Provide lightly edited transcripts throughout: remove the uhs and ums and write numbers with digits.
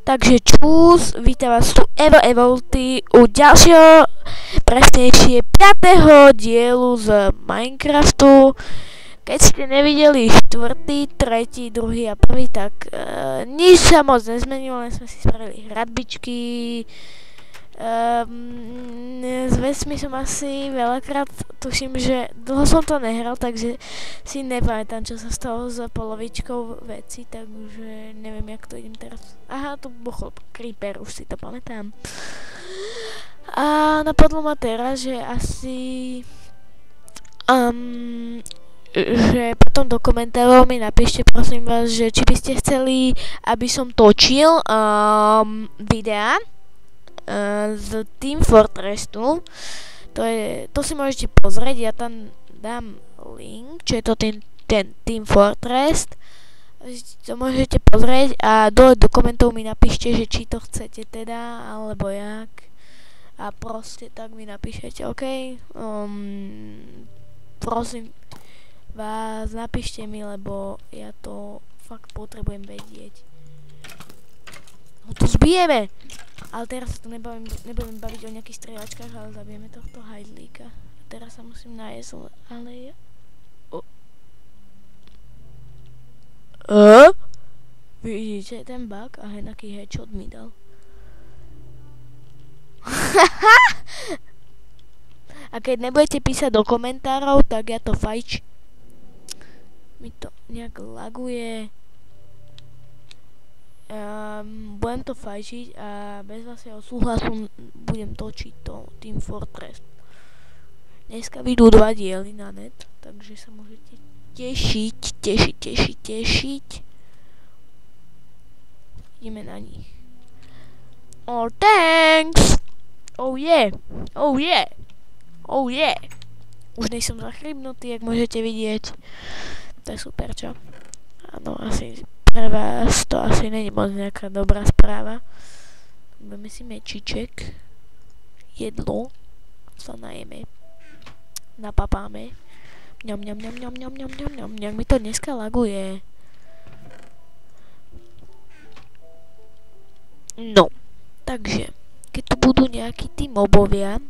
Takže čus, vítam vás tu Evolty u ďalšieho, presnejšie 5. dielu z Minecraftu. Keď ste nevideli 4., 3., 2. a 1., tak nič sa moc nezmenilo, len sme si spravili hradbičky. S vecmi som asi veľakrát, tuším, že dlho som to nehral, takže si nepamätám, čo sa stalo s polovičkou veci, takže neviem, jak to idem teraz. Aha, tu bol creeper, už si to pamätám. A napadlo ma teraz, že asi že potom do komentárov mi napíšte, prosím vás, že či by ste chceli, aby som točil videá z Team Fortressu. To si môžete pozrieť, ja tam dám link, čo je to ten Team Fortress. To môžete pozrieť a dole do komentov mi napíšte, že či to chcete teda, alebo jak. A proste tak mi napíšete, OK? Prosím vás, napíšte mi, lebo ja to fakt potrebujem vedieť. No to zbijeme! Ale teraz sa tu nebudem baviť o nejakých strieľačkách, ale zabijeme tohto hajdlíka. A teraz sa musím nájsť, ale ja... Vidíte ten bug? A henaký headshot mi dal. A keď nebudete písať do komentárov, tak ja to fajč. Mi to nejak laguje. Budem to fajčiť a bez vašeho súhlasu budem točiť to Team Fortress. Dneska vyjdú 2 diely na net, takže sa môžete tešiť. Ideme na nich. Oh, thanks! Oh yeah! Už nejsem zachrybnutý, jak môžete vidieť. To je super, čo? Áno, asi pre vás to asi není moc nejaká dobrá správa. Budeme si mečiček. Jedlo. Sa najeme. Napapáme. Ňam. Mi to dneska laguje. No. Takže, keď tu budú nejakí tí mobovia.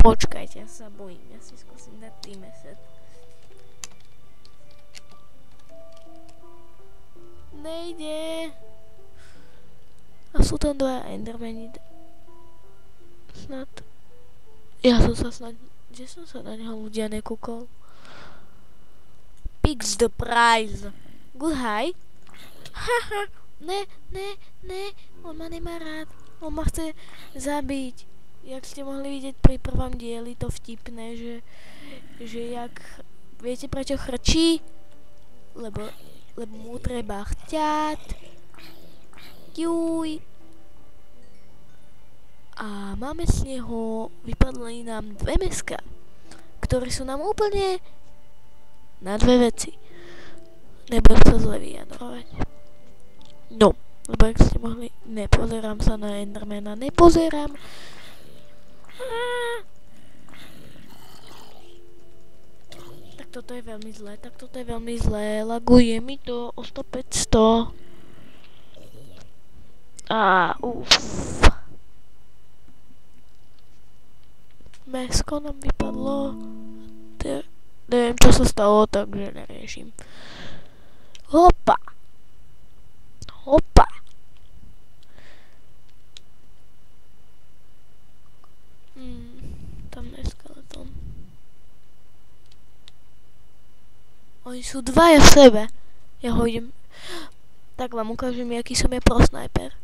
Počkajte, ja sa bojím. Ja si skúsim dať tým set. Nejde. A sú tam 2 endermeni. Snad. Ja som sa snad... Kde som sa na neho ľudia nekúkol? Pix the prize. Good high. Haha. Ne. On ma nemá rád. On ma chce zabiť. Jak ste mohli vidieť pri prvom dieli, to vtipné, že jak... Viete prečo chrčí? Lebo mu treba chťať. Juj. A máme z neho, vypadli nám 2 mäska, ktoré sú nám úplne na 2 veci. Nebudem sa zle vyjadrovať. No, lebo ak ste mohli, nepozerám sa na Endermana, nepozerám. Tak toto je veľmi zlé, laguje mi to o 100-500. Mesko nám vypadlo. Neviem, čo sa stalo, takže neriešim. Hopa. Tam je skeleton. Oni sú 2 v sebe. Ja ho idem... Tak vám ukážem, aký som pro sniper.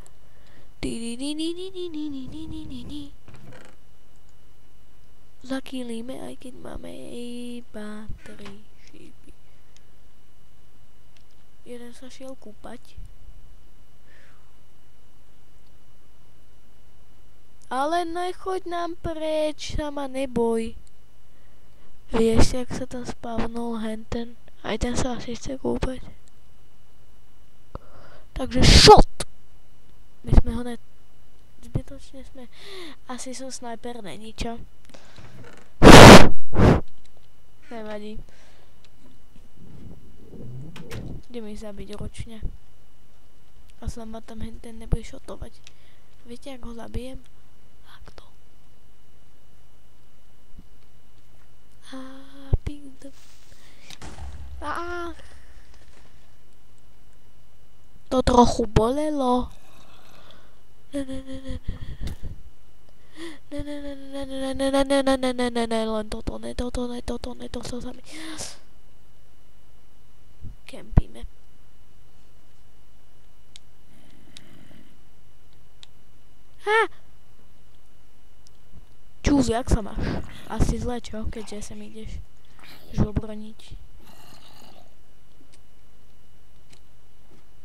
Zakýlíme, aj keď máme iba 3 šípy. Jeden sa šiel kúpať. Ale nechoď nám preč, sama neboj. Vieš, jak sa tam spavnul henten? Aj ten sa asi chce kúpať. Takže shot! My sme ho zbytočne sme... Asi som sniper, není čo? Nevadí. Idem ich zabiť ručne. A sa ma tam ten nebude šotovať. Viete, ako ho zabijem? Takto. To trochu bolelo. Len toto sa mi... Kempíme. Čus, jak sa máš? Asi zle, čo? Keďže sem ideš žobroniť.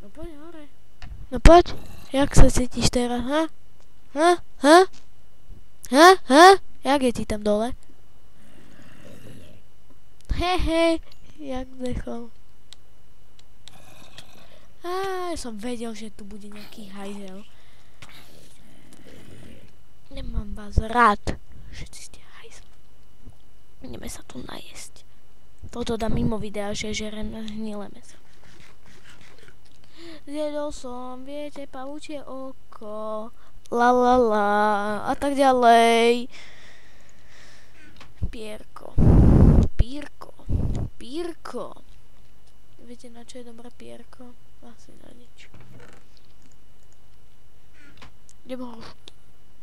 No poď hore. No poď. Jak sa cítiš teraz, ha? Jak je ti tam dole? Hehe, jak dechol. Ja som vedel, že tu bude nejaký hajzel. Nemám vás rád. Všetci ste hajzel. Ideme sa tu najesť. Toto dám mimo videa, že žerem hnilé mäso. Zjedol som, viete, pavučie oko. La la la. A tak ďalej. Pírko. Viete, na čo je dobré pírko? Asi na nič. Idem ho...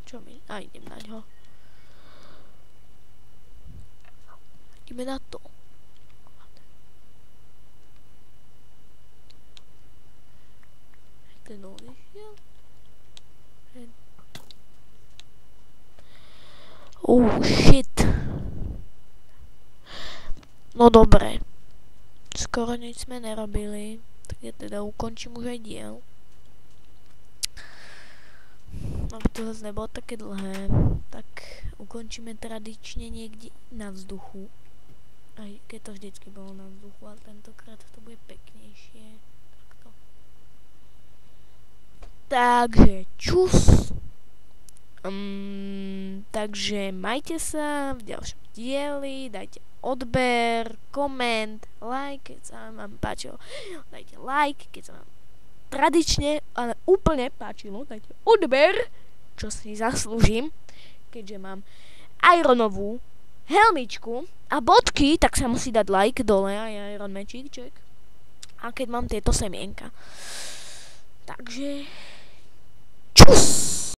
Čo mi... idem na ňo. Ideme na to. Ten odišiel. Shit. No dobre. Skoro nič sme nerobili. Tak ja teda ukončím už aj diel. Aby to zase nebolo také dlhé. Tak ukončíme tradične niekde na vzduchu. Aj keď to vždycky bolo na vzduchu, ale tentokrát to bude peknejšie. Takto. Takže čus. Takže majte sa v ďalšom dieli, dajte odber, koment, like, keď sa vám páčilo, dajte like, keď sa vám tradične, ale úplne páčilo, dajte odber, čo si zaslúžim, keďže mám ironovú helmičku a bodky, tak sa musí dať like dole aj iron mečíček. A keď mám tieto semienka. Takže čus!